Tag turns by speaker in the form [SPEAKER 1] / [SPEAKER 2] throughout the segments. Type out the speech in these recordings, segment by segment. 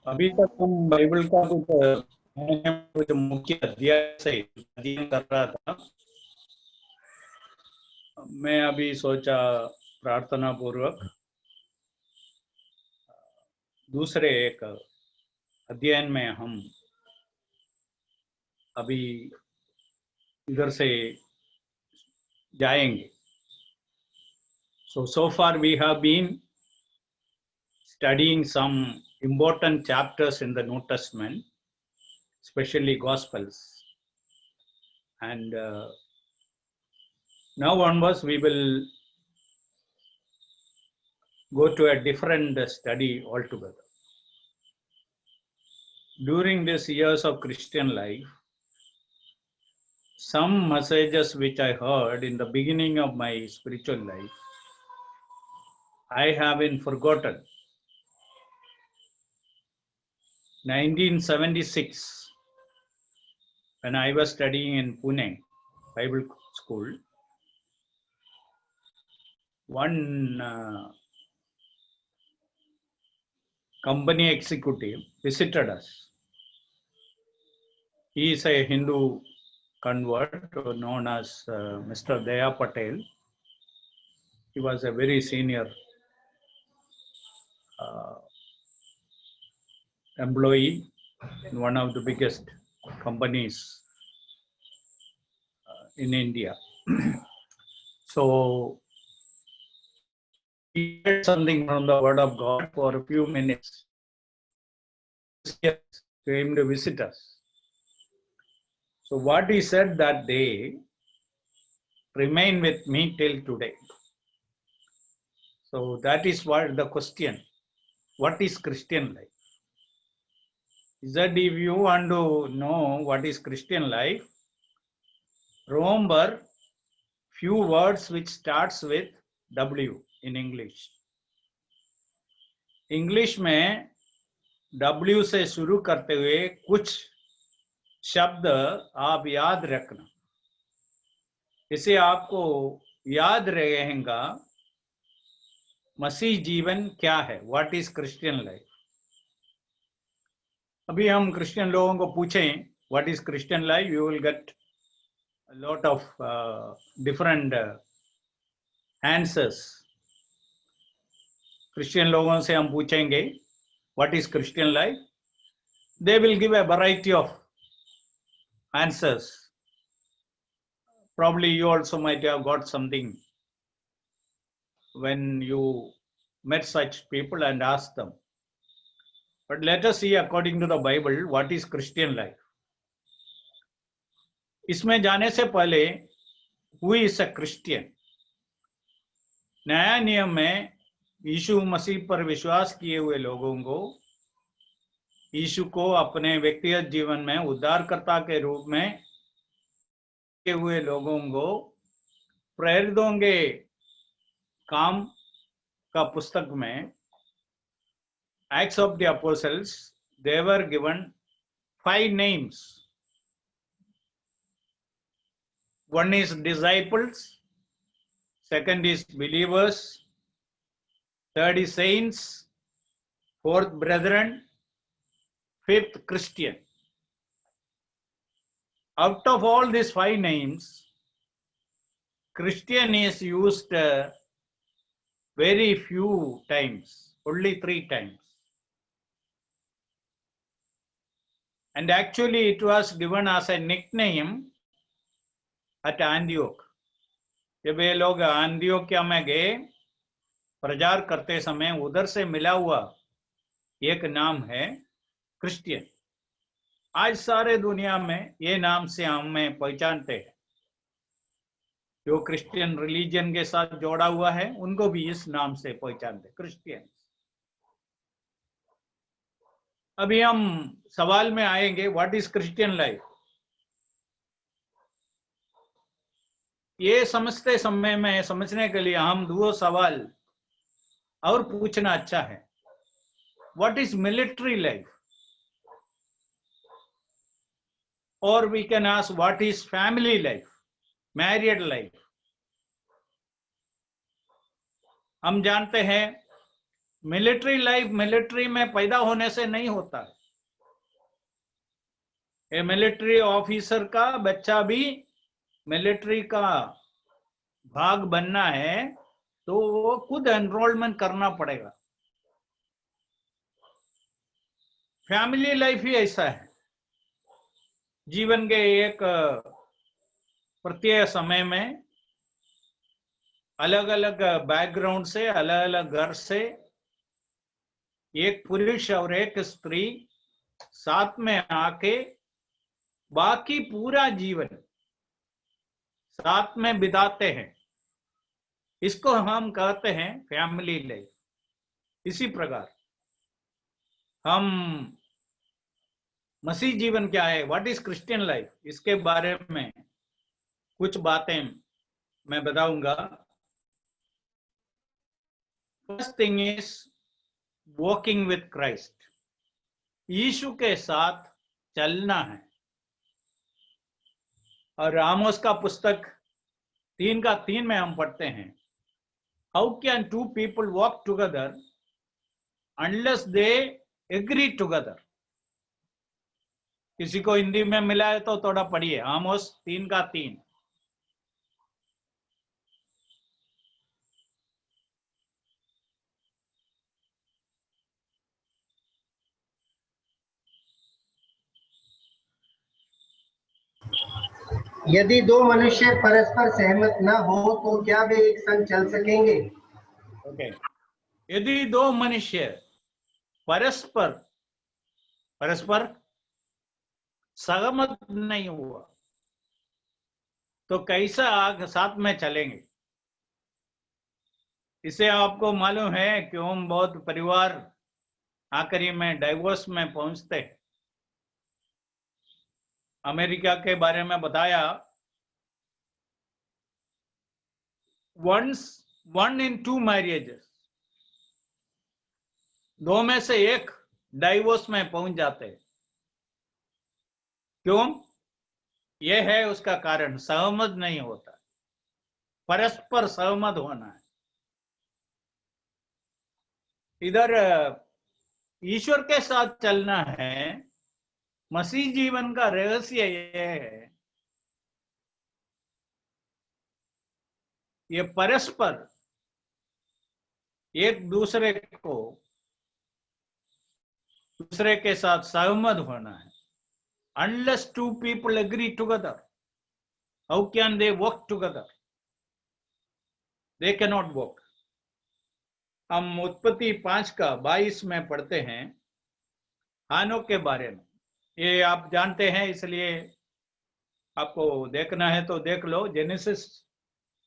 [SPEAKER 1] अभी तक हम बाइबल का कुछ मुख्य अध्याय से अध्ययन कर रहा था। मैं अभी सोचा प्रार्थना पूर्वक दूसरे एक अध्ययन में हम अभी इधर से जाएंगे। So far we have been studying some important chapters in the New Testament, especially Gospels, and now onwards we will go to a different study altogether. During these years of Christian life, some messages which I heard in the beginning of my spiritual life, I haven't forgotten. 1976, when I was studying in Pune Bible School, one company executive visited us. He is a Hindu convert known as Mr. Daya Patel. He was a very senior employee in one of the biggest companies in India. So he heard something from the Word of God for a few minutes. He came to visit us. So what he said that day remain with me till today. So that is what the question. What is Christian life? He said if you want to know what is Christian life, remember few words which starts with W in English. English में W से शुरू करते हुए कुछ शब्द आप याद रखना, इसे आपको याद रहेगा मसीह जीवन क्या है, व्हाट इज क्रिश्चियन लाइफ। अभी हम क्रिश्चियन लोगों को पूछें what is Christian life, you will get a lot of different answers. Christian लोगों से हम पूछेंगे what is Christian life, they will give a variety of answers. Probably you also might have got something when you met such people and asked them. But let us see according to the Bible what is Christian life. इसमें जाने से पहले who is a Christian? नया नियम में यीशु मसीह पर विश्वास किए हुए लोगों को, यीशु को अपने व्यक्तिगत जीवन में उद्धारकर्ता के रूप में किए हुए लोगों को प्रेरितों के काम का पुस्तक में Acts of the Apostles, they were given 5 names. One is disciples, second is believers, third is saints, fourth brethren, fifth Christian. Out of all these 5 names, Christian is used very few times, only 3 times. And actually it was given as a nickname at Antioch. जब ये लोग एंटियोकिया में गए प्रचार करते समय, उधर से मिला हुआ एक नाम है क्रिश्चियन। आज सारे दुनिया में ये नाम से हमें पहचानते हैं। जो क्रिश्चियन रिलीजन के साथ जोड़ा हुआ है उनको भी इस नाम से पहचानते, क्रिश्चियन। अभी हम सवाल में आएंगे व्हाट इज क्रिश्चियन लाइफ। ये समझते समय में समझने के लिए हम 2 सवाल और पूछना अच्छा है। व्हाट इज मिलिट्री लाइफ, और we can ask what is family life, married life. हम जानते हैं मिलिट्री लाइफ मिलिट्री में पैदा होने से नहीं होता है। ये मिलिट्री ऑफिसर का बच्चा भी मिलिट्री का भाग बनना है तो वो खुद एनरोलमेंट करना पड़ेगा। फैमिली लाइफ ही ऐसा है, जीवन के एक प्रत्येक समय में अलग अलग बैकग्राउंड से, अलग अलग घर से एक पुरुष और एक स्त्री साथ में आके बाकी पूरा जीवन साथ में बिताते हैं। इसको हम कहते हैं फैमिली लाइफ। इसी प्रकार हम मसीह जीवन क्या है, व्हाट इज क्रिश्चियन लाइफ, इसके बारे में कुछ बातें मैं बताऊंगा। First thing is walking with Christ. यीशु के साथ चलना है। और आमोस का पुस्तक 3:3 में हम पढ़ते हैं, how can two people walk together unless they agree together. किसी को हिंदी में मिला है तो थोड़ा पढ़िए, आमोस 3:3।
[SPEAKER 2] यदि दो मनुष्य परस्पर सहमत न हो तो क्या वे एक संग चल सकेंगे?
[SPEAKER 1] ओके, यदि दो मनुष्य परस्पर सहमत नहीं हुआ तो कैसा आग साथ में चलेंगे? इसे आपको मालूम है क्यों बहुत परिवार आखिरी में डाइवोर्स में पहुंचते हैं। अमेरिका के बारे में बताया, वन इन 2 मैरिजेस, 2 में से 1 डाइवोर्स में पहुंच जाते हैं। क्यों? यह है उसका कारण, सहमत नहीं होता। परस्पर सहमत होना है। इधर ईश्वर के साथ चलना है। मसीह जीवन का रहस्य यह है, ये परस्पर एक दूसरे के साथ सहमत होना है। Unless 2 people agree together, how can they work together? They cannot work. हम उत्पत्ति 5:22 में पढ़ते हैं हानोक के बारे में। ये आप जानते हैं, इसलिए आपको देखना है तो देख लो। जेनेसिस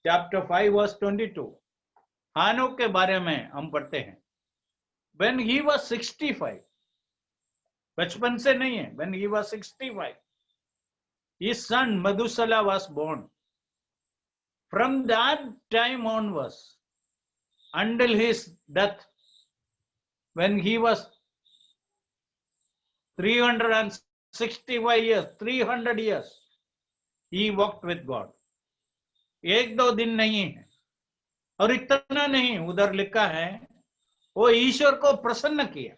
[SPEAKER 1] चैप्टर 5:22, हानोक के बारे में हम पढ़ते हैं। When he was 65, बचपन से नहीं है, when he was 65, his son Methuselah was born. From that time onwards until his death, when he was 365 years, 300 years, he walked with God. 1-2 दिन नहीं है। और इतना नहीं, उधर लिखा है वो ईश्वर को प्रसन्न किया।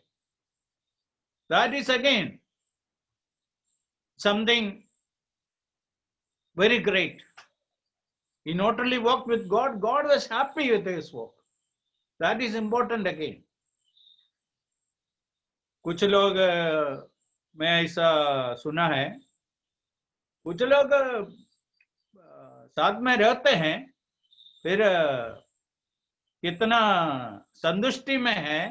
[SPEAKER 1] That is again something very great. He not only walked with God, God was happy with his walk. That is important again. कुछ लोग, मैं ऐसा सुना है, कुछ लोग साथ में रहते हैं, फिर कितना संतुष्टि में है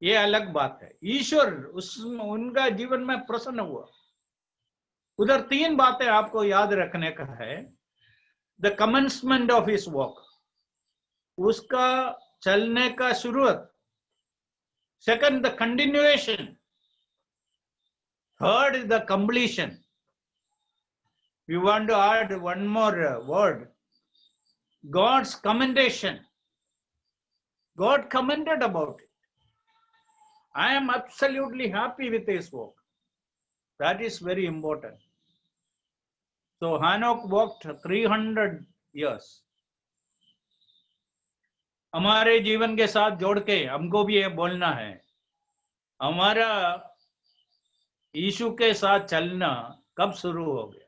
[SPEAKER 1] ये अलग बात है। ईश्वर उनका जीवन में प्रसन्न हुआ। उधर 3 बातें आपको याद रखने का है। The commencement of his walk, उसका चलने का शुरुआत। Second, the continuation. Third is the completion. We want to add one more word, God's commendation. God commented about it. I am absolutely happy with his work. That is very important. So Hanok walked 300 years. हमारे जीवन के साथ जोड़ के हमको भी ये बोलना है, हमारा यीशु के साथ चलना कब शुरू हो गया।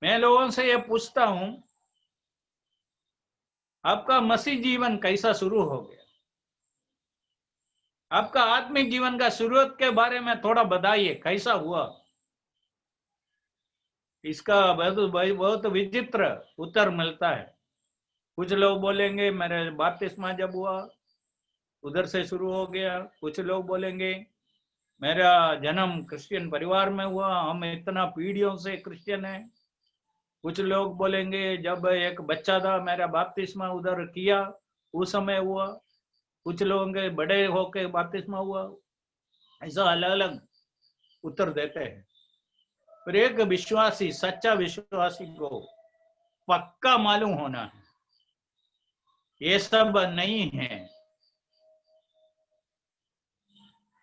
[SPEAKER 1] मैं लोगों से ये पूछता हूं, आपका मसीह जीवन कैसा शुरू हो गया? आपका आत्मिक जीवन का शुरुआत के बारे में थोड़ा बताइए, कैसा हुआ? इसका बहुत विचित्र उत्तर मिलता है। कुछ लोग बोलेंगे मेरे बपतिस्मा जब हुआ उधर से शुरू हो गया, कुछ लोग बोलेंगे मेरा जन्म क्रिश्चियन परिवार में हुआ, हम इतना पीढ़ियों से क्रिश्चियन हैं। कुछ लोग बोलेंगे जब एक बच्चा था मेरा बपतिस्मा उधर किया उस समय हुआ। कुछ लोगों के बड़े होके बपतिस्मा हुआ। ऐसा अलग अलग उत्तर देते हैं। पर एक विश्वासी, सच्चा विश्वासी को पक्का मालूम होना है ये सब नहीं है।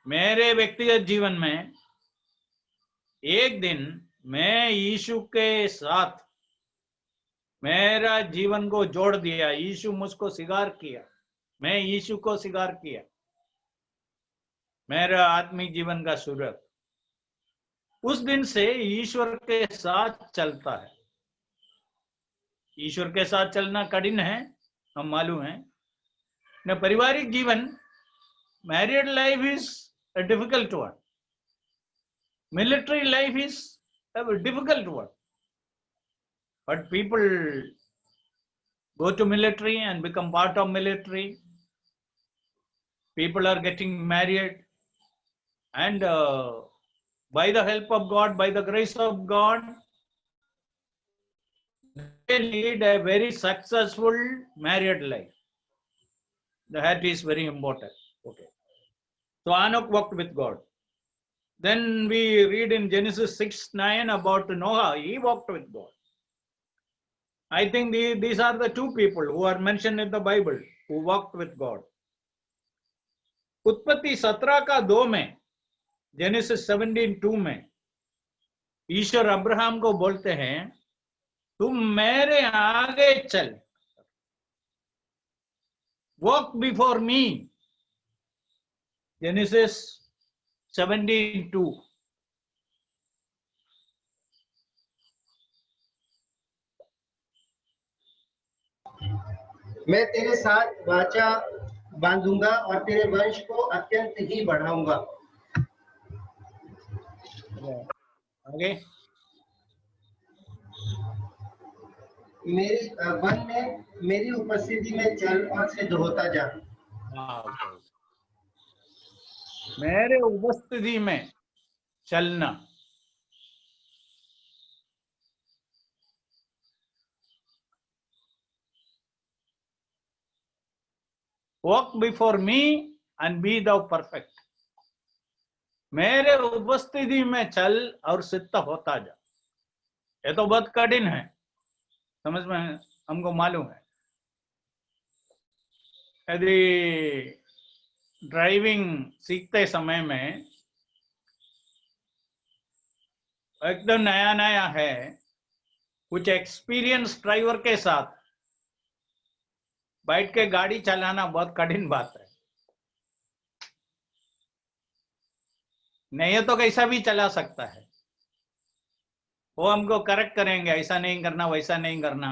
[SPEAKER 1] मेरे व्यक्तिगत जीवन में एक दिन मैं यीशु के साथ मेरा जीवन को जोड़ दिया, यीशु मुझको स्वीकार किया, मैं यीशु को स्वीकार किया। मेरा आत्मिक जीवन का शुरुआत उस दिन से ईश्वर के साथ चलता है। ईश्वर के साथ चलना कठिन है, हम मालूम है न। पारिवारिक जीवन, married life is a difficult one. Military life is a difficult one. But people go to military and become part of military. People are getting married, and by the help of God, by the grace of God, they lead a very successful married life. That is very important. Okay. So Enoch walked with God. Then we read in Genesis 6:9 about Noah. He walked with God. I think these are the two people who are mentioned in the Bible who walked with God. उत्पत्ति 17:2 में, genesis 17:2 में ईश्वर Abraham को बोलते हैं तुम मेरे आगे चल, वॉक बिफोर मी। जेनेसिस 17:2।
[SPEAKER 2] मैं तेरे साथ वाचा बांधूंगा और तेरे वंश को अत्यंत ही बढ़ाऊंगा।
[SPEAKER 1] आगे,
[SPEAKER 2] मेरे वन में मेरी उपस्थिति में चल और सिद्ध होता जा।
[SPEAKER 1] मेरे उपस्थिति में चलना। Walk before me and be the perfect. मेरे उपस्थिति में चल और सिद्ध होता जा। ये तो बहुत कठिन है, समझ में हमको मालूम है। यदि ड्राइविंग सीखते समय में एकदम नया नया है, कुछ एक्सपीरियंस ड्राइवर के साथ बैठ के गाड़ी चलाना बहुत कठिन बात है। नहीं तो कैसा भी चला सकता है, वो हमको करेक्ट करेंगे, ऐसा नहीं करना वैसा नहीं करना।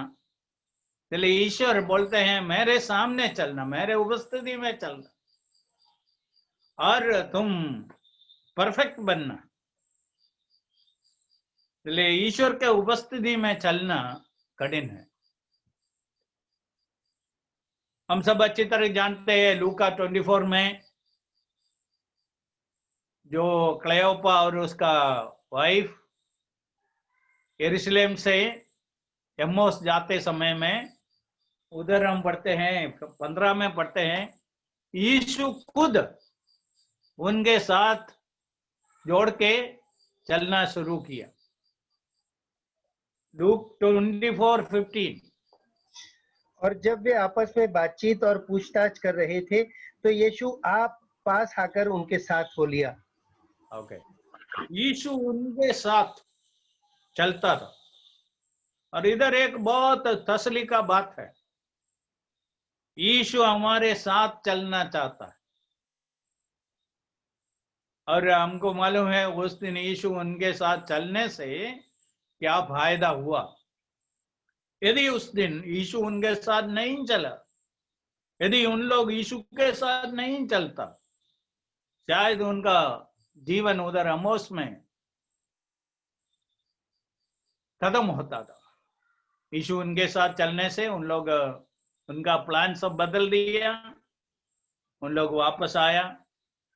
[SPEAKER 1] इसलिए ईश्वर बोलते हैं मेरे सामने चलना, मेरे उपस्थिति में चलना और तुम परफेक्ट बनना। इसलिए ईश्वर के उपस्थिति में चलना कठिन है। हम सब अच्छी तरह जानते हैं लूका 24 में जो क्लेयोपा और उसका वाइफ यरूशलेम से एम्मोस जाते समय में, उधर हम पढ़ते हैं 15 में पढ़ते हैं यीशु खुद उनके साथ जोड़ के चलना शुरू किया। लूक 24:15।
[SPEAKER 2] और जब वे आपस में बातचीत और पूछताछ कर रहे थे तो यीशु आप पास आकर उनके साथ हो लिया।
[SPEAKER 1] ओके, यीशु उनके साथ चलता था। और इधर एक बहुत तसल्ली का बात है, यीशु हमारे साथ चलना चाहता है, और हमको मालूम है उस दिन यीशु उनके साथ चलने से क्या फायदा हुआ। यदि उस दिन यीशु उनके साथ नहीं चला, यदि उन लोग यीशु के साथ नहीं चलता, शायद उनका जीवन उधर अमोस में खत्म होता था। यीशु उनके साथ चलने से उन लोग उनका प्लान सब बदल दिया। उन लोग वापस आया,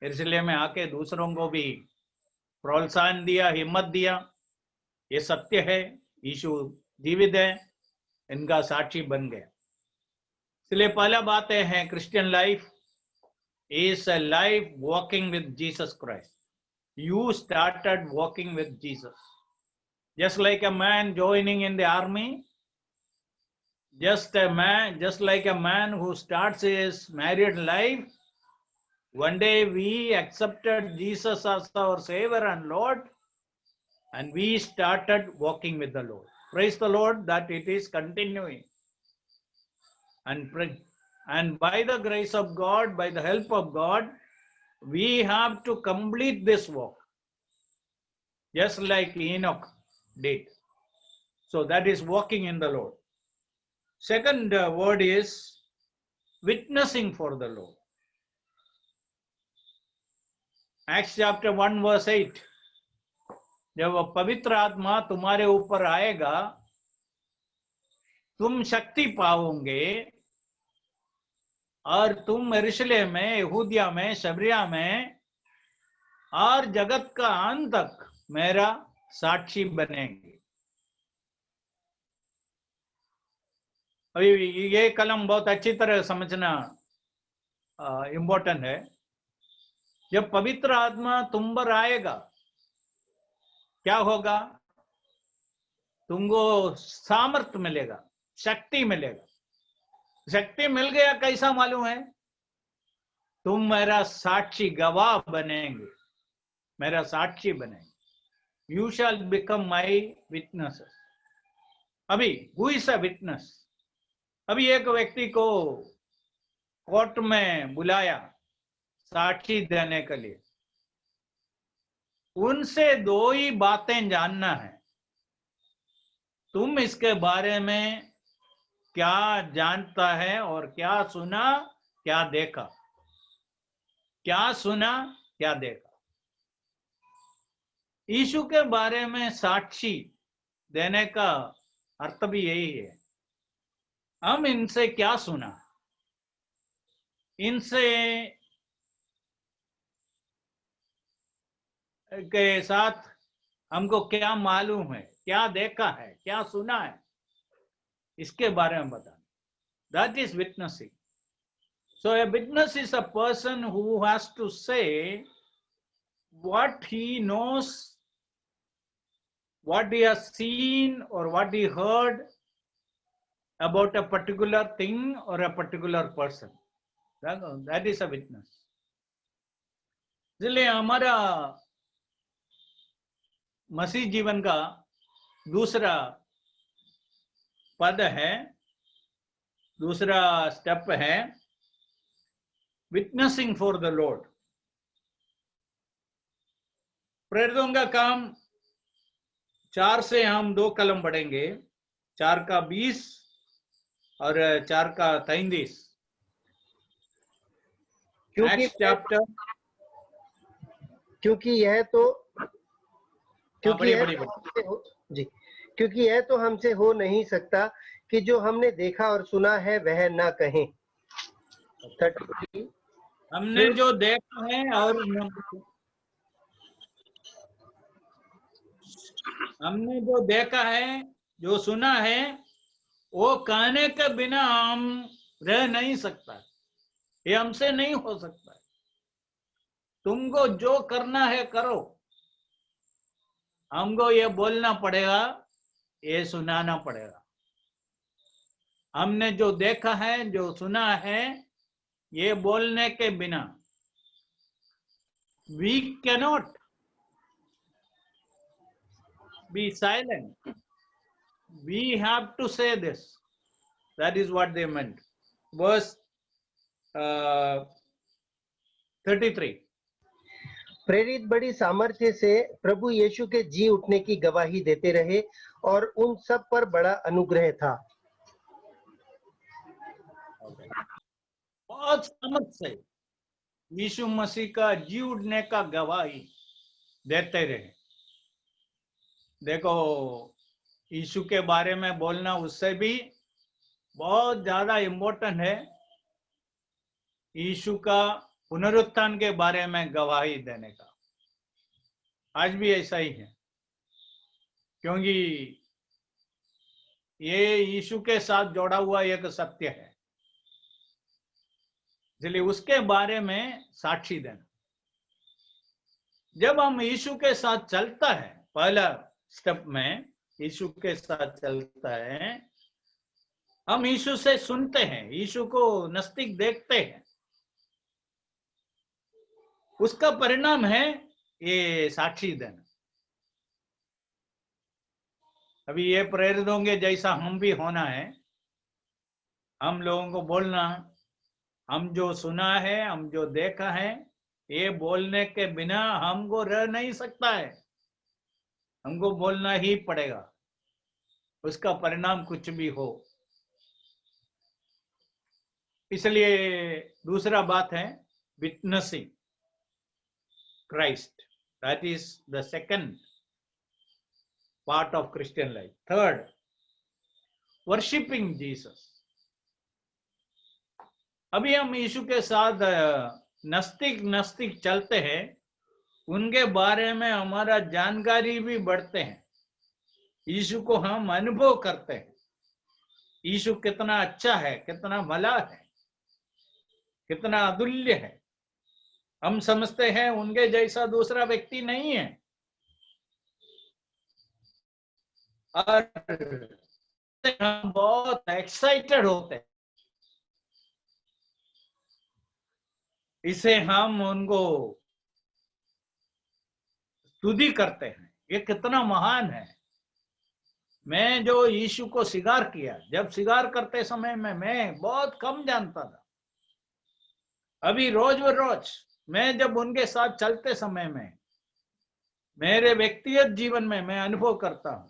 [SPEAKER 1] यरूशलेम में आके दूसरों को भी प्रोत्साहन दिया, हिम्मत दिया। ये सत्य है, यीशु जीवित है, इनका साक्षी बन गया। इसलिए पहला बात है, Christian life is a life walking with Jesus Christ. You started walking with Jesus. Just like a man joining in the army, just like a man who starts his married life, one day we accepted Jesus as our Savior and Lord, and we started walking with the Lord. Praise the Lord that it is continuing. And by the grace of God, by the help of God, we have to complete this walk, just like Enoch did. So that is walking in the Lord. Second word is witnessing for the Lord. Acts chapter 1 verse 8. जब पवित्र आत्मा तुम्हारे ऊपर आएगा, तुम शक्ति पाओगे और तुम यरूशलेम में, यहूदिया में, शमरिया में और जगत का अंत तक मेरा साक्षी बनेंगे। अभी ये कलम बहुत अच्छी तरह समझना इम्पोर्टेंट है। जब पवित्र आत्मा तुम पर आएगा, क्या होगा? तुमको सामर्थ्य मिलेगा, शक्ति मिलेगा। शक्ति मिल गया कैसा मालूम है? तुम मेरा साक्षी, गवाह बनेंगे, मेरा साक्षी बनेंगे। You shall become my witnesses. अभी हु इज अ विटनेस? अभी एक व्यक्ति को कोर्ट में बुलाया साक्षी देने के लिए, उनसे दो ही बातें जानना है। तुम इसके बारे में क्या जानता है और क्या सुना, क्या देखा? क्या सुना, क्या देखा? यीशु के बारे में साक्षी देने का अर्थ भी यही है। हम इनसे क्या सुना, इनसे के साथ हमको क्या मालूम है, क्या देखा है, क्या सुना है, इसके बारे में बताना। That is witnessing. So a witness is a person who has to say what he knows, what he has seen or what he heard about a particular thing or a particular person. That is a witness. इसलिए हमारा मसीह जीवन का दूसरा पद है, दूसरा step है witnessing for the Lord. प्रेरितों का काम 4 से हम 2 कलम पढ़ेंगे, 4 का 20 और 4 का 33।
[SPEAKER 2] क्योंकि यह तो हमसे हो नहीं सकता कि जो हमने देखा और सुना है वह ना कहें।
[SPEAKER 1] हमने जो देखा है और हमने जो देखा है, जो सुना है, वो कहने के बिना हम रह नहीं सकता। ये हमसे नहीं हो सकता। तुमको जो करना है करो, हमको ये बोलना पड़ेगा, ये सुनाना पड़ेगा। हमने जो देखा है, जो सुना है, ये बोलने के बिना we cannot be silent. We have to say this. That is what they meant. Verse 33।
[SPEAKER 2] प्रेरित बड़ी सामर्थ्य से प्रभु यीशु के जी उठने की गवाही देते रहे और उन सब पर बड़ा अनुग्रह था।
[SPEAKER 1] बहुत सामर्थ से यीशु मसीह का जी उठने का गवाही देते रहे। देखो, यीशु के बारे में बोलना उससे भी बहुत ज्यादा इम्पोर्टेंट है यीशु का पुनरुत्थान के बारे में गवाही देने का। आज भी ऐसा ही है, क्योंकि ये यीशु के साथ जोड़ा हुआ एक सत्य है, इसलिए उसके बारे में साक्षी देना। जब हम यीशु के साथ चलता है, पहला स्टेप में यीशु के साथ चलता है, हम यीशु से सुनते हैं, यीशु को नजदीक देखते हैं, उसका परिणाम है ये साक्षी देना। अभी ये प्रेरित होंगे जैसा हम भी होना है, हम लोगों को बोलना, हम जो सुना है, हम जो देखा है, ये बोलने के बिना हमको रह नहीं सकता है, हमको बोलना ही पड़ेगा, उसका परिणाम कुछ भी हो। इसलिए दूसरा बात है witnessing Christ. That is the second part of Christian life. Third, worshipping Jesus. अभी हम यीशु के साथ नजदीक चलते हैं, उनके बारे में हमारा जानकारी भी बढ़ते हैं, यीशु को हम अनुभव करते हैं, यीशु कितना अच्छा है, कितना भला है, कितना अतुल्य है। हम समझते हैं उनके जैसा दूसरा व्यक्ति नहीं है, और हम बहुत एक्साइटेड होते हैं, इसे हम उनको स्तुति करते हैं, ये कितना महान है। मैं जो यीशु को स्वीकार किया, जब स्वीकार करते समय में मैं बहुत कम जानता था, अभी रोज व रोज मैं जब उनके साथ चलते समय में मेरे व्यक्तिगत जीवन में मैं अनुभव करता हूं,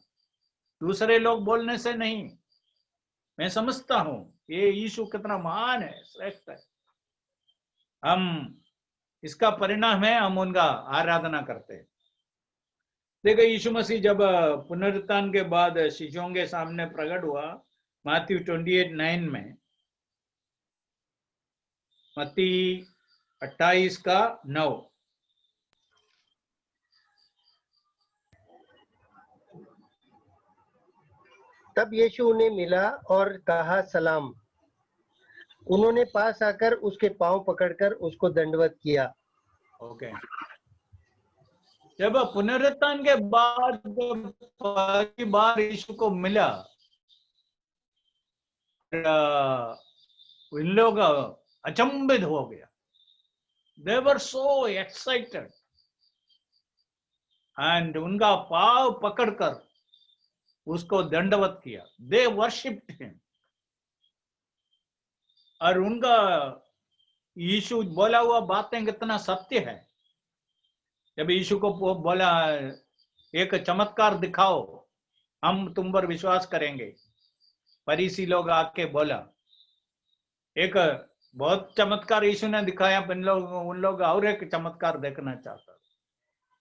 [SPEAKER 1] दूसरे लोग बोलने से नहीं, मैं समझता हूं ये यीशु कितना महान है, श्रेष्ठ है। हम इसका परिणाम है हम उनका आराधना करते हैं। देखो, यीशु मसीह जब पुनरुत्थान के बाद शिष्यों के सामने प्रकट हुआ, मैथ्यू 28:9 में, मत्ती 28:9,
[SPEAKER 2] तब यीशु उन्हें मिला और कहा सलाम। उन्होंने पास आकर उसके पांव पकड़कर उसको दंडवत किया।
[SPEAKER 1] ओके। जब पुनरुत्थान के बाद जब पहली बार यीशु को मिला, इन लोग अचंभित हो गया, they were so excited, and उनका पाव पकड़कर उसको दंडवत किया, they worshipped him। और उनका यीशु बोला हुआ बातें कितना सत्य है। जब यीशु को बोला एक चमत्कार दिखाओ, हम तुम पर विश्वास करेंगे, फरीसी लोग आके बोला, एक बहुत चमत्कार यीशु ने दिखाया, उन लोग और एक चमत्कार देखना चाहता।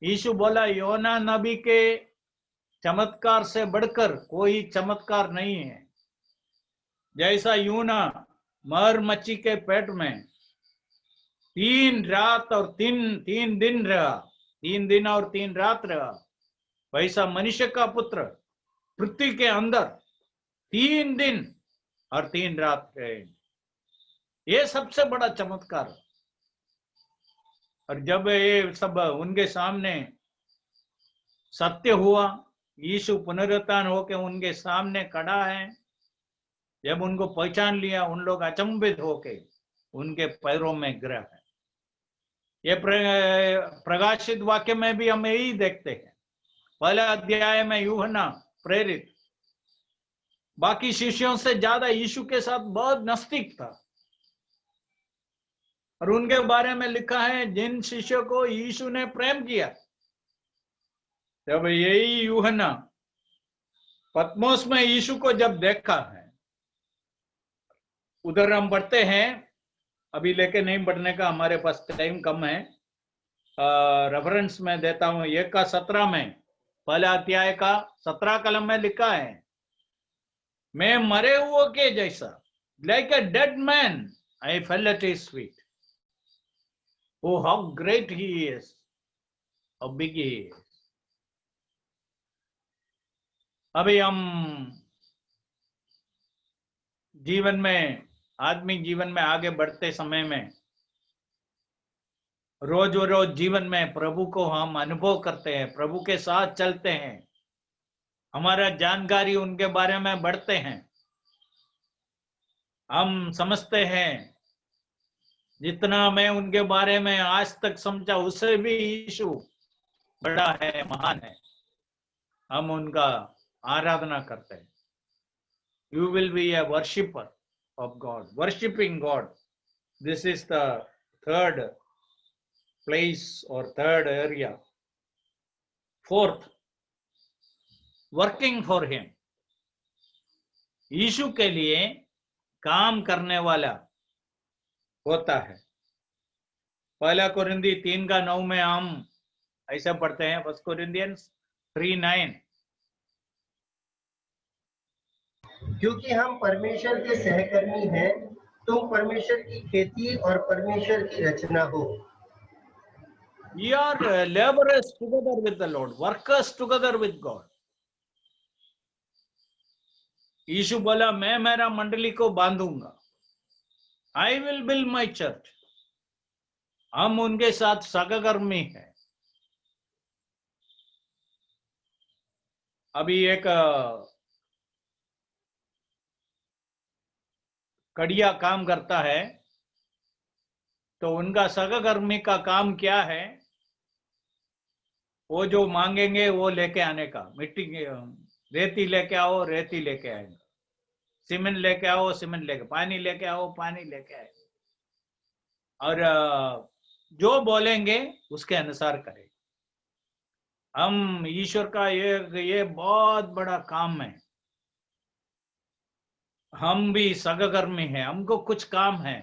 [SPEAKER 1] यीशु बोला, योना नबी के चमत्कार से बढ़कर कोई चमत्कार नहीं है। जैसा यूना मगरमच्छी के पेट में 3 रात और 3 दिन रहा, 3 दिन और 3 रात रहा, वैसा मनुष्य का पुत्र पृथ्वी के अंदर 3 दिन और 3 रात रहे। ये सबसे बड़ा चमत्कार। और जब ये सब उनके सामने सत्य हुआ, यीशु पुनरुत्थान होकर उनके सामने खड़ा है, जब उनको पहचान लिया, उन लोग अचंभित होके उनके पैरों में गिरा है। ये प्रकाशित वाक्य में भी हम यही देखते हैं। पहले अध्याय में यूहन्ना प्रेरित बाकी शिष्यों से ज्यादा यीशु के साथ बहुत नजदीक था, और उनके बारे में लिखा है जिन शिष्यों को यीशु ने प्रेम किया। जब यही यूहन्ना पत्मोस में यीशु को जब देखा है, उधर हम पढ़ते हैं, अभी लेके नहीं पढ़ने का, हमारे पास टाइम कम है। रेफरेंस में देता हूं, 1:17 में, पहला अध्याय का 17 कलम में लिखा है, मैं मरे हुए के जैसा, like a dead man I fail at his feet. Oh, how great he is, how big he is. अभी हम जीवन में, आदमी जीवन में आगे बढ़ते समय में, रोज रोज जीवन में प्रभु को हम अनुभव करते हैं, प्रभु के साथ चलते हैं, हमारा जानकारी उनके बारे में बढ़ते हैं। हम समझते हैं जितना मैं उनके बारे में आज तक समझा, उससे भी यीशु बड़ा है, महान है। हम उनका आराधना करते हैं। You will be a worshipper of God, worshipping God. This is the third place or third area. Fourth, working for him. यीशु के लिए काम करने वाला होता है। पहला कोरिंदी 3:9 में हम ऐसा पढ़ते हैं, 1 Corinthians 3:9,
[SPEAKER 2] क्योंकि हम परमेश्वर के सहकर्मी हैं, तुम परमेश्वर की खेती और परमेश्वर की रचना हो।
[SPEAKER 1] We are laborers together with the Lord, workers together with God. यीशु बोला, मैं मेरा मंडली को बांधूंगा, I will build my church. हम उनके साथ सहकर्मी हैं। अभी एक कड़िया काम करता है, तो उनका सहकर्मी का काम क्या है? वो जो मांगेंगे वो लेके आने का, मिट्टी, रेती लेके आओ, रेती लेके आएंगे, सीमेंट लेके आओ, सीमेंट लेके, पानी लेके आओ, पानी लेके आए, और जो बोलेंगे उसके अनुसार करें। हम ईश्वर का ये बहुत बड़ा काम है। हम भी सहकर्मी हैं, हमको कुछ काम है।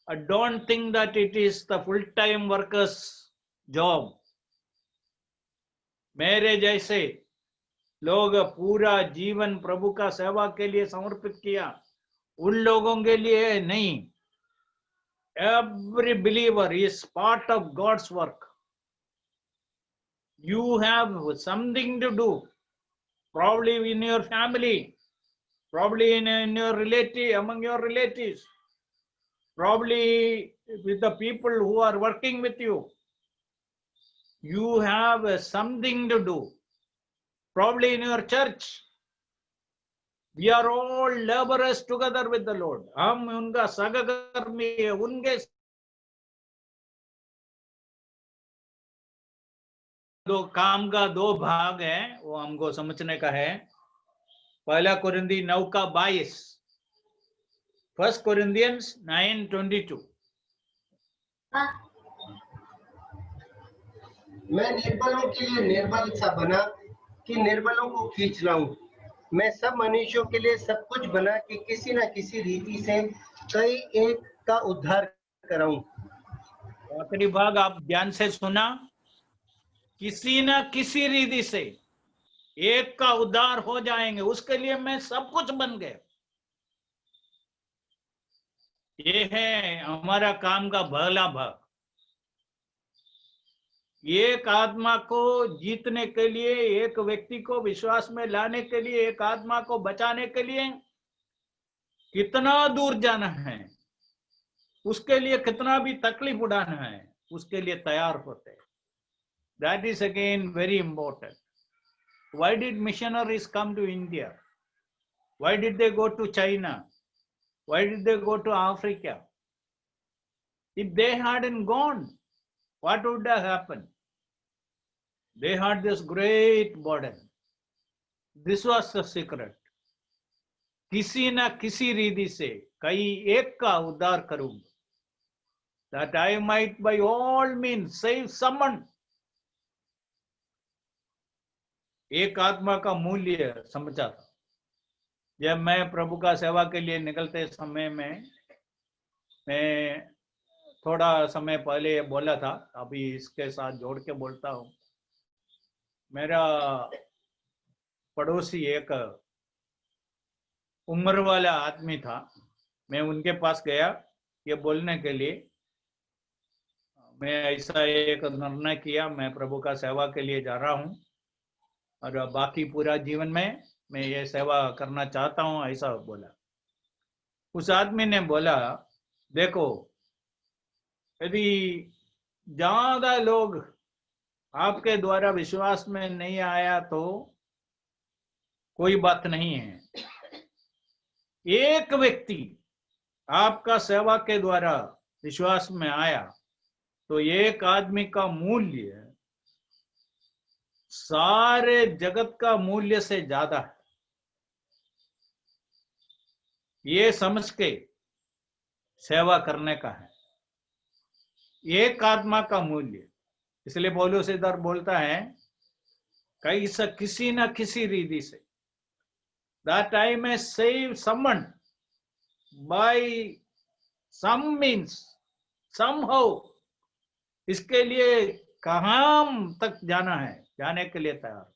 [SPEAKER 1] Don't think that it is the full time workers job. मेरे जैसे लोग पूरा जीवन प्रभु का सेवा के लिए समर्पित किया, उन लोगों के लिए नहीं। Every believer is part of God's work. You have something to do, probably in your family, probably in your relative, among your relatives, probably with the people who are working with you. You have something to do, probably in your church. We are all laborers together with the Lord. हम उनका सहकर्मी है, उनके दो काम का दो भाग है, वो हमको समझने का है। पहला कोरिंदी 9:22, 1 Corinthians 9:22।
[SPEAKER 2] मैं निर्बलों के लिए निर्बल सा बना कि निर्बलों को खींच लाऊं। मैं सब मनुष्यों के लिए सब कुछ बना कि किसी न किसी रीति से कई एक का उद्धार कराऊं।
[SPEAKER 1] आखिरी भाग आप ध्यान से सुना, किसी न किसी रीति से एक का उद्धार हो जाएंगे, उसके लिए मैं सब कुछ बन गया। ये है हमारा काम का पहला भाग। एक आत्मा को जीतने के लिए, एक व्यक्ति को विश्वास में लाने के लिए, एक आत्मा को बचाने के लिए कितना दूर जाना है, उसके लिए कितना भी तकलीफ उठाना है, उसके लिए तैयार होते हैं। That is again very important. Why did missionaries come to India? Why did they go to China? Why did they go to Africa? If they hadn't gone, what would have happened? They had this great burden. This was the secret. किसी ना किसी रीति से कई एक का उद्धार करूंगा। that I might by all means save someone. एक आत्मा का मूल्य समझा था। जब मैं प्रभु का सेवा के लिए निकलते समय में, मैं थोड़ा समय पहले बोला था, अभी इसके साथ जोड़ के बोलता हूँ। मेरा पड़ोसी एक उम्र वाला आदमी था। मैं उनके पास गया ये बोलने के लिए, मैं ऐसा एक निर्णय किया, मैं प्रभु का सेवा के लिए जा रहा हूँ और बाकी पूरा जीवन में मैं ये सेवा करना चाहता हूँ, ऐसा बोला। उस आदमी ने बोला, देखो, यदि ज्यादा लोग आपके द्वारा विश्वास में नहीं आया तो कोई बात नहीं है। एक व्यक्ति आपका सेवा के द्वारा विश्वास में आया तो एक आदमी का मूल्य सारे जगत का मूल्य से ज्यादा है। ये समझ के सेवा करने का है, एक आत्मा का मूल्य। इसलिए पौलुस इधर बोलता है, कैसा किसी न किसी रीति से, that I may save someone by some means, somehow। इसके लिए कहां तक जाना है, जाने के लिए तैयार।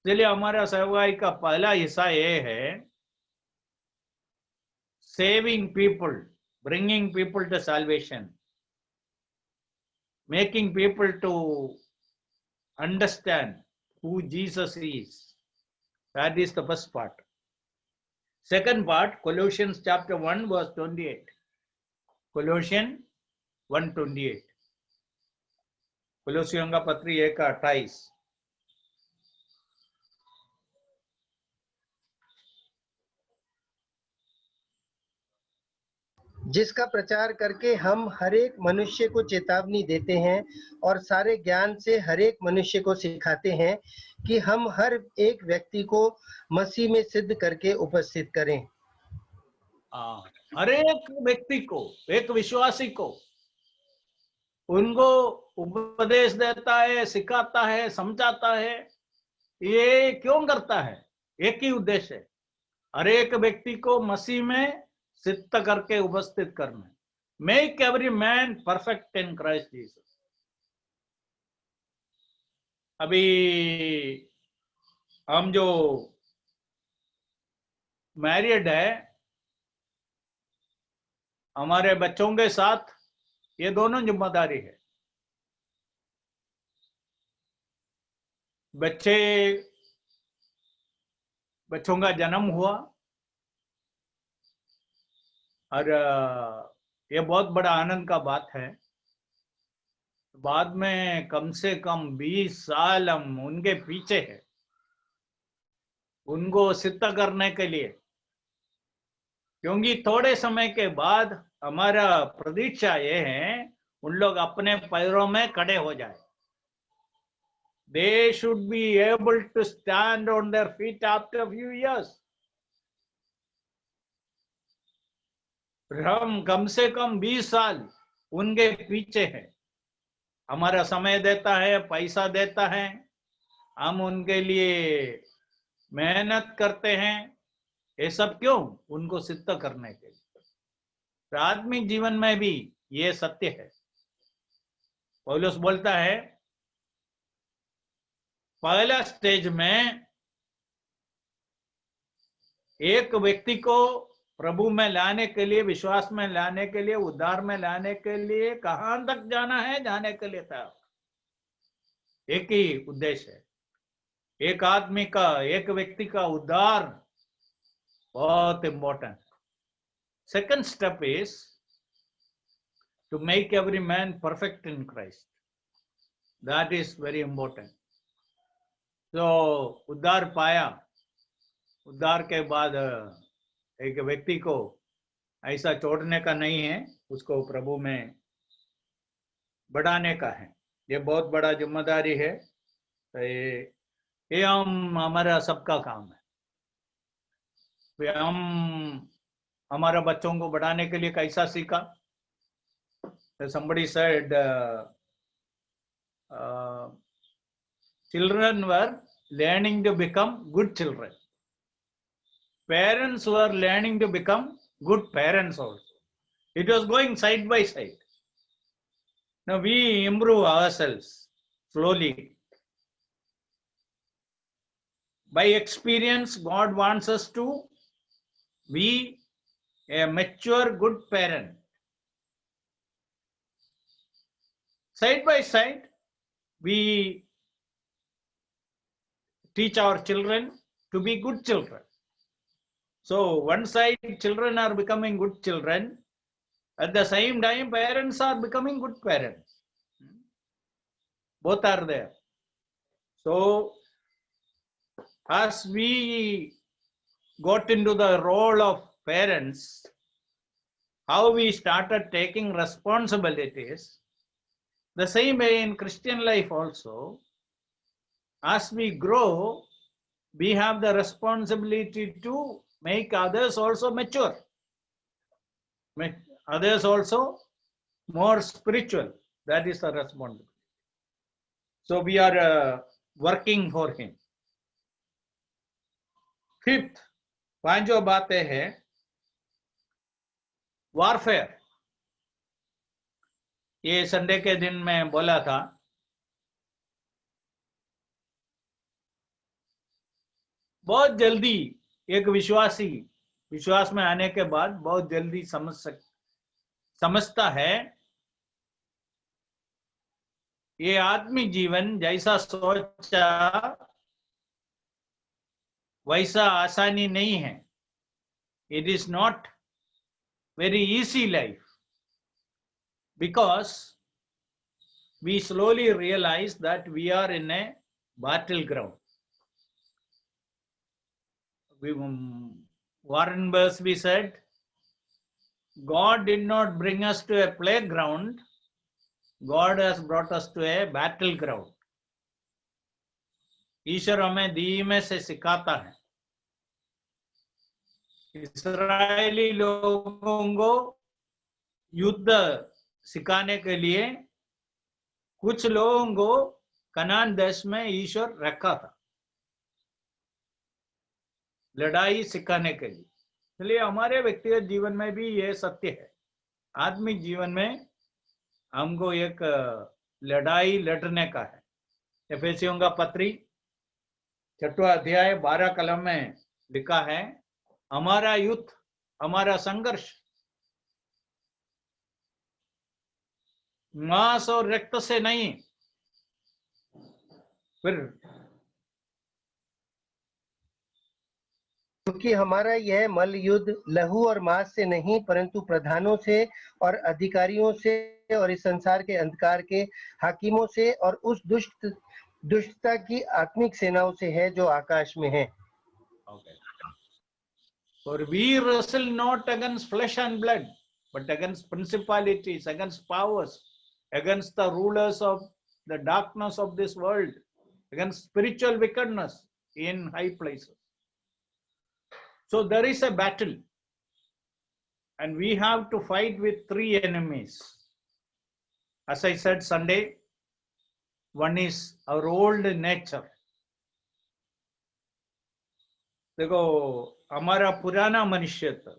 [SPEAKER 1] इसलिए हमारा सेवाई का पहला हिस्सा ये है, saving people, bringing people to salvation, making people to understand who Jesus is. That is the first part. Second part, Colossians chapter 1 verse 28. Colossians 1:28. कोलोसियों का पत्री 1:28।
[SPEAKER 2] जिसका प्रचार करके हम हर एक मनुष्य को चेतावनी देते हैं और सारे ज्ञान से हर एक मनुष्य को सिखाते हैं कि हम हर एक व्यक्ति को मसीह में सिद्ध करके उपस्थित करें।
[SPEAKER 1] हर एक व्यक्ति को, एक विश्वासी को, उनको उपदेश देता है, सिखाता है, समझाता है। ये क्यों करता है? एक ही उद्देश्य है, हर एक व्यक्ति को मसीह में सिद्ध करके उपस्थित करना। Make every man perfect in Christ Jesus. अभी हम जो मैरिड है, हमारे बच्चों के साथ ये दोनों जिम्मेदारी है। बच्चों का जन्म हुआ और ये बहुत बड़ा आनंद का बात है। बाद में कम से कम 20 साल हम उनके पीछे हैं, उनको सिद्ध करने के लिए, क्योंकि थोड़े समय के बाद हमारा प्रतीक्षा ये है उन लोग अपने पैरों में खड़े हो जाए। They should be able to stand on their feet after a few years. हम कम से कम 20 साल उनके पीछे हैं, हमारा समय देता है, पैसा देता है, हम उनके लिए मेहनत करते हैं। ये सब क्यों? उनको सिद्ध करने के लिए। आत्मिक जीवन में भी ये सत्य है। पौलुस बोलता है, पहला स्टेज में एक व्यक्ति को प्रभु में लाने के लिए, विश्वास में लाने के लिए, उद्धार में लाने के लिए कहां तक जाना है, जाने के लिए था। एक ही उद्देश्य है, एक आदमी का, एक व्यक्ति का उद्धार बहुत important. Second step is to make every man perfect in Christ. That is very important. तो उद्धार पाया, उद्धार के बाद एक व्यक्ति को ऐसा छोड़ने का नहीं है, उसको प्रभु में बढ़ाने का है। ये बहुत बड़ा जिम्मेदारी है। तो ये हमारा सबका काम है। हम हमारा बच्चों को बढ़ाने के लिए कैसा सीखा? somebody said children were learning to become good children. Parents were learning to become good parents also. It was going side by side. Now we improve ourselves slowly. By experience, God wants us to be a mature, good parent. Side by side, we teach our children to be good children. So one side, children are becoming good children. At the same time, parents are becoming good parents. Both are there. So as we got into the role of parents, how we started taking responsibilities, the same way in Christian life also, as we grow, we have the responsibility to make others also mature, make others also more spiritual. That is the responsibility. So we are working for him. Fifth, पांचों बातें हैं warfare. ये Sunday के दिन मैं बोला था. बहुत जल्दी एक विश्वासी विश्वास में आने के बाद बहुत जल्दी समझता है ये आत्मिक जीवन जैसा सोचा वैसा आसानी नहीं है. It is not very easy life, because we slowly realize that we are in a battleground. Warren Bursby said, God did not bring us to a playground, God has brought us to a battleground. ईश्वर हमें धीमे से सिखाता है. इस्राएली लोगों को युद्ध सिखाने के लिए कुछ लोगों को कनान देश में ईश्वर रखा था लड़ाई सिखाने के लिए. इसलिए हमारे व्यक्तिगत जीवन में भी ये सत्य है. आत्मिक जीवन में हमको एक लड़ाई लड़ने का है. एफेसियों का पत्री 6वां अध्याय 12 कलम में लिखा है, हमारा युद्ध, हमारा संघर्ष मांस और रक्त से नहीं. फिर
[SPEAKER 2] क्योंकि हमारा यह मल युद्ध लहू और मांस से नहीं परंतु प्रधानों से और अधिकारियों से और इस संसार के अंधकार के हाकिमों से और उस दुष्टता की आत्मिक सेनाओं से है जो आकाश में है.
[SPEAKER 1] For we wrestle not against flesh and blood, but against principalities, against powers, against the rulers of the darkness of this world, against spiritual wickedness in high places. So there is a battle, and we have to fight with 3 enemies. As I said Sunday, one is our old nature. देखो, हमारा पुराना मनुष्यत्व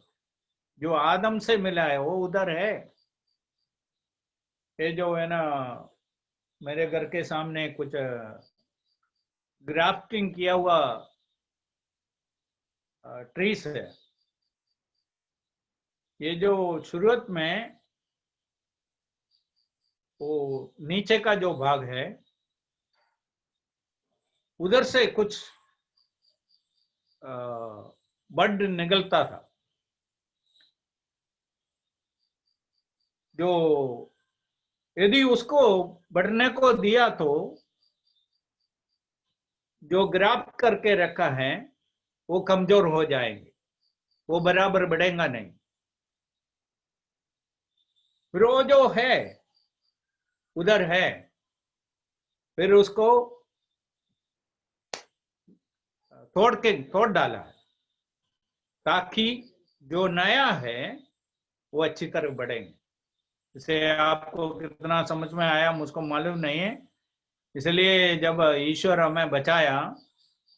[SPEAKER 1] जो आदम से मिला है वो उधर है. ये जो है ना, मेरे घर के सामने कुछ ग्राफ्टिंग किया हुआ ट्रीज है. ये जो शुरुआत में वो नीचे का जो भाग है उधर से कुछ बड निकलता था जो यदि उसको बढ़ने को दिया तो जो ग्राफ्ट करके रखा है वो कमजोर हो जाएंगे, वो बराबर बढ़ेगा नहीं. फिर वो जो है उधर है, फिर उसको तोड़ डाला है ताकि जो नया है वो अच्छी तरह बढ़ेंगे. इसे आपको कितना समझ में आया मुझको मालूम नहीं है। इसलिए जब ईश्वर हमें बचाया,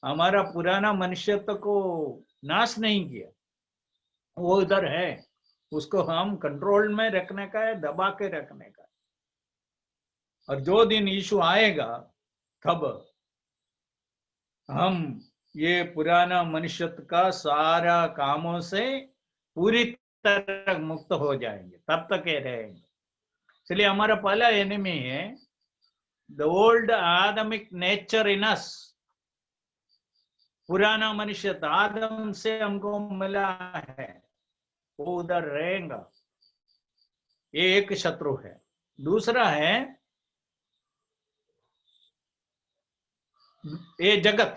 [SPEAKER 1] हमारा पुराना मनुष्यत्व को नाश नहीं किया, वो उधर है, उसको हम कंट्रोल में रखने का है, दबा के रखने का। और जो दिन यीशु आएगा तब हम ये पुराना मनुष्यत्व का सारा कामों से पूरी तरह मुक्त हो जाएंगे, तब तक ये रहेंगे। इसलिए हमारा पहला एनिमी है द ओल्ड आदमिक नेचर इन अस। पुराना मनुष्यत्व आदम से हमको मिला है, वो उधर रहेगा। ये एक शत्रु है। दूसरा है ये जगत।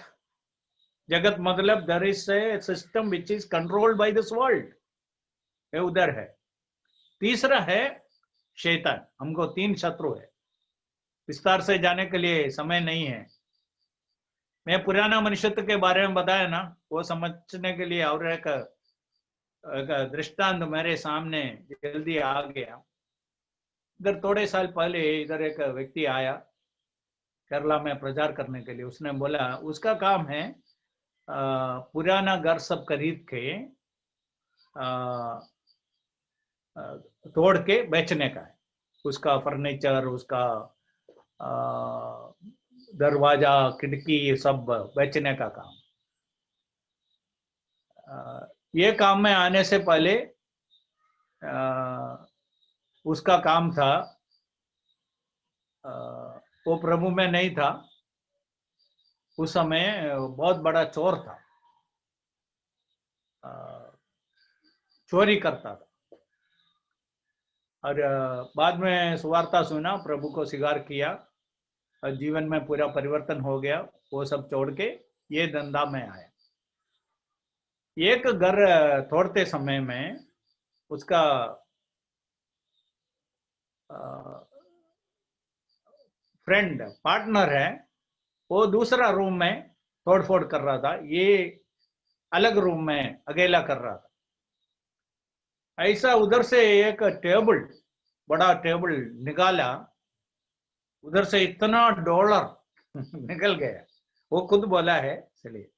[SPEAKER 1] जगत मतलब there is a system which is controlled by this world, ये उधर है। तीसरा है शैतान। हमको 3 शत्रु है, विस्तार से जाने के लिए समय नहीं है। मैं पुराना मनुष्यत्व के बारे में बताया ना, वो समझने के लिए और एक दृष्टांत मेरे सामने जल्दी आ गया। इधर थोड़े साल पहले इधर एक व्यक्ति आया केरला में प्रचार करने के लिए। उसने बोला उसका काम है पुराना घर सब खरीद के तोड़ के बेचने का है। उसका फर्नीचर, उसका दरवाजा, खिड़की सब बेचने का काम। ये काम में आने से पहले उसका काम था, वो प्रभु में नहीं था। उस समय बहुत बड़ा चोर था, चोरी करता था। और बाद में सुवार्ता सुना, प्रभु को स्वीकार किया और जीवन में पूरा परिवर्तन हो गया। वो सब छोड़ के ये धंधा में आया। एक घर तोड़ते समय में उसका फ्रेंड, पार्टनर है, वो दूसरा रूम में तोड़फोड़ कर रहा था, ये अलग रूम में अकेला कर रहा था। ऐसा उधर से एक टेबल, बड़ा टेबल निकाला, उधर से इतना डॉलर निकल गया। वो खुद बोला है, चलिए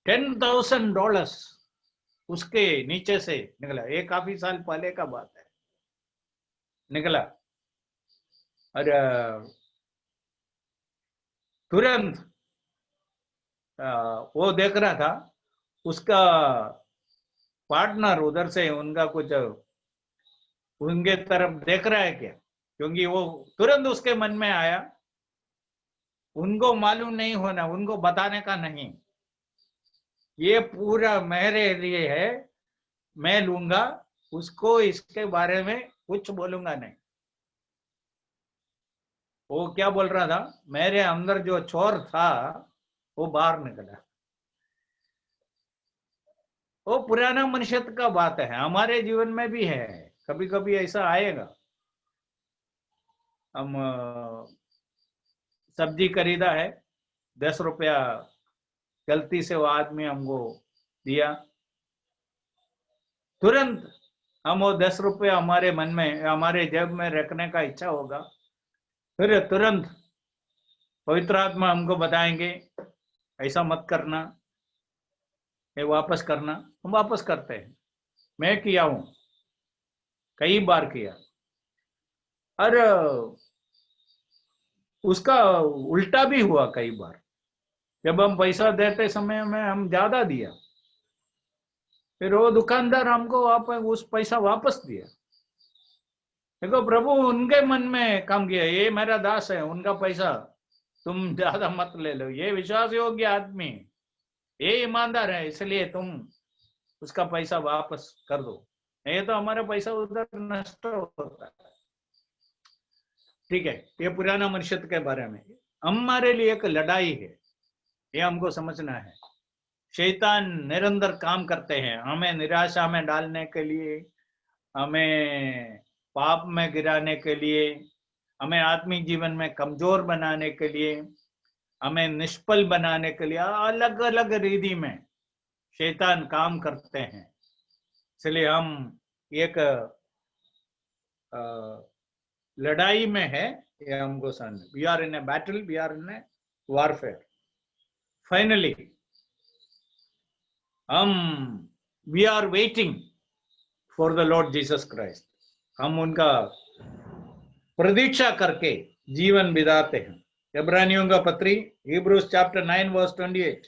[SPEAKER 1] $10,000 उसके नीचे से निकला। ये काफी साल पहले का बात है, निकला। और तुरंत वो देख रहा था, उसका पार्टनर उधर से उनका कुछ उनके तरफ देख रहा है क्या, क्योंकि वो तुरंत उसके मन में आया, उनको मालूम नहीं होना, उनको बताने का नहीं, ये पूरा मेरे लिए है, मैं लूंगा, उसको इसके बारे में कुछ बोलूंगा नहीं। वो क्या बोल रहा था, मेरे अंदर जो चोर था वो बाहर निकला। वो पुराना मनुष्यत्व का बात है, हमारे जीवन में भी है। कभी कभी ऐसा आएगा। हम सब्जी खरीदा है, 10 रुपया गलती से वो आदमी हमको दिया, तुरंत हम वो 10 रुपया हमारे मन में, हमारे जेब में रखने का इच्छा होगा, फिर तुरंत पवित्र आत्मा हमको बताएंगे ऐसा मत करना, ये वापस करना। हम वापस करते हैं। मैं किया हूं, कई बार किया। और उसका उल्टा भी हुआ कई बार। जब हम पैसा देते समय में हम ज्यादा दिया, फिर वो दुकानदार हमको उस पैसा वापस दिया। देखो, प्रभु उनके मन में काम किया, ये मेरा दास है, उनका पैसा तुम ज्यादा मत ले लो, ये विश्वास योग्य आदमी, ये ईमानदार है, इसलिए तुम उसका पैसा वापस कर दो, नहीं तो हमारा पैसा उधर नष्ट होता है। ठीक है, ये पुराना मनुष्यत्व के बारे में। हमारे लिए एक लड़ाई है, ये हमको समझना है। शैतान निरंतर काम करते हैं हमें निराशा में डालने के लिए, हमें पाप में गिराने के लिए, हमें आत्मिक जीवन में कमजोर बनाने के लिए, हमें निष्फल बनाने के लिए अलग अलग रीति में शैतान काम करते हैं। इसलिए हम एक लड़ाई में है, ये हमको समझ। We are in a battle, we are in a warfare. Finally हम we are waiting for the Lord Jesus Christ. हम उनका प्रतीक्षा करके जीवन बिताते हैं। इब्रानियों का पत्री, Hebrews chapter 9 verse 28।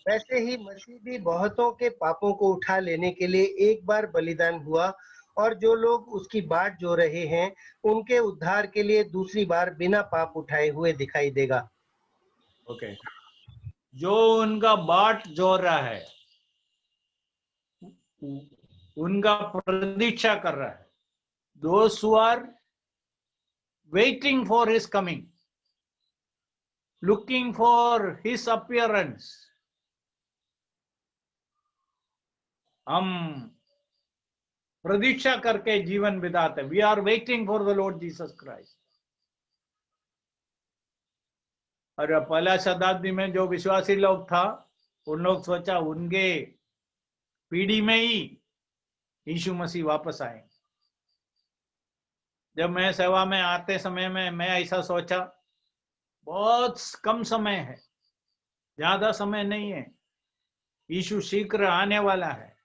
[SPEAKER 2] वैसे ही मसीह भी बहुतों के पापों को उठा लेने के लिए एक बार बलिदान हुआ, और जो लोग उसकी बाट जो रहे हैं उनके उद्धार के लिए दूसरी बार बिना पाप उठाए हुए दिखाई देगा।
[SPEAKER 1] ओके, जो उनका बाट जोड़ रहा है, उनका प्रतीक्षा कर रहा है, those who are waiting for his coming, looking for his appearance, हम प्रतीक्षा करके जीवन बिताते। We are waiting for the Lord Jesus Christ. और पहला शताब्दी में जो विश्वासी लोग था, उन लोग सोचा उनके पीढ़ी में ही यीशु मसीह वापस आए। जब मैं सेवा में आते समय में मैं ऐसा सोचा, बहुत कम समय है, ज्यादा समय नहीं है, यीशु शीघ्र आने वाला है।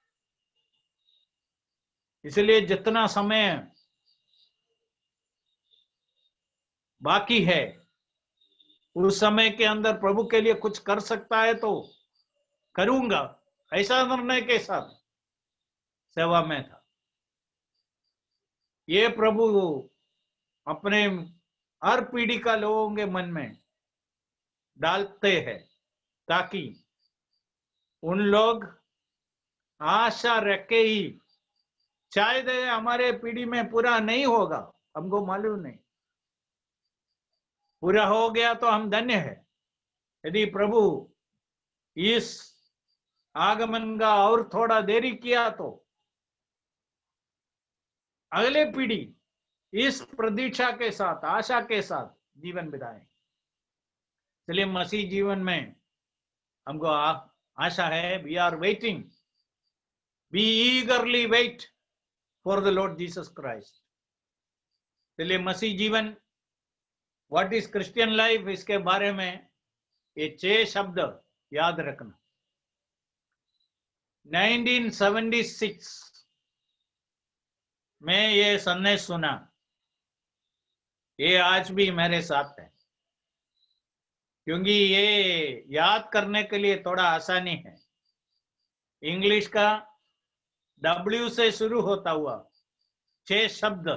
[SPEAKER 1] इसलिए जितना समय बाकी है, उस समय के अंदर प्रभु के लिए कुछ कर सकता है तो करूंगा, ऐसा निर्णय के साथ सेवा में था। ये प्रभु अपने हर पीढ़ी का लोगों के मन में डालते हैं, ताकि उन लोग आशा रख के ही, शायद हमारे पीढ़ी में पूरा नहीं होगा, हमको मालूम नहीं, पूरा हो गया तो हम धन्य है। यदि प्रभु इस आगमन का और थोड़ा देरी किया तो अगले पीढ़ी इस प्रतीक्षा के साथ, आशा के साथ जीवन बिताए। इसलिए मसीह जीवन में हमको आशा है। We are waiting, we eagerly wait for the Lord Jesus Christ. इसलिए मसीह जीवन, व्हाट इज क्रिश्चियन लाइफ, इसके बारे में ये 6 शब्द याद रखना। 1976 में ये संदेश सुना, ये आज भी मेरे साथ है, क्योंकि ये याद करने के लिए थोड़ा आसानी है। इंग्लिश का W से शुरू होता हुआ 6 शब्द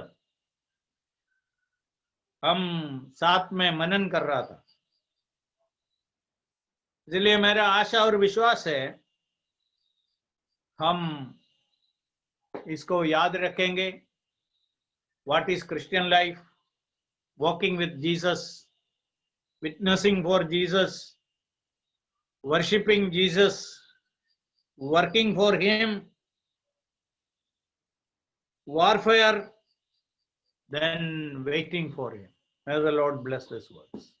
[SPEAKER 1] हम साथ में मनन कर रहा था। इसलिए मेरा आशा और विश्वास है हम इसको याद रखेंगे। What is Christian life, walking with Jesus, witnessing for Jesus, worshipping Jesus, working for him, warfare, then waiting for him. May the Lord bless these words.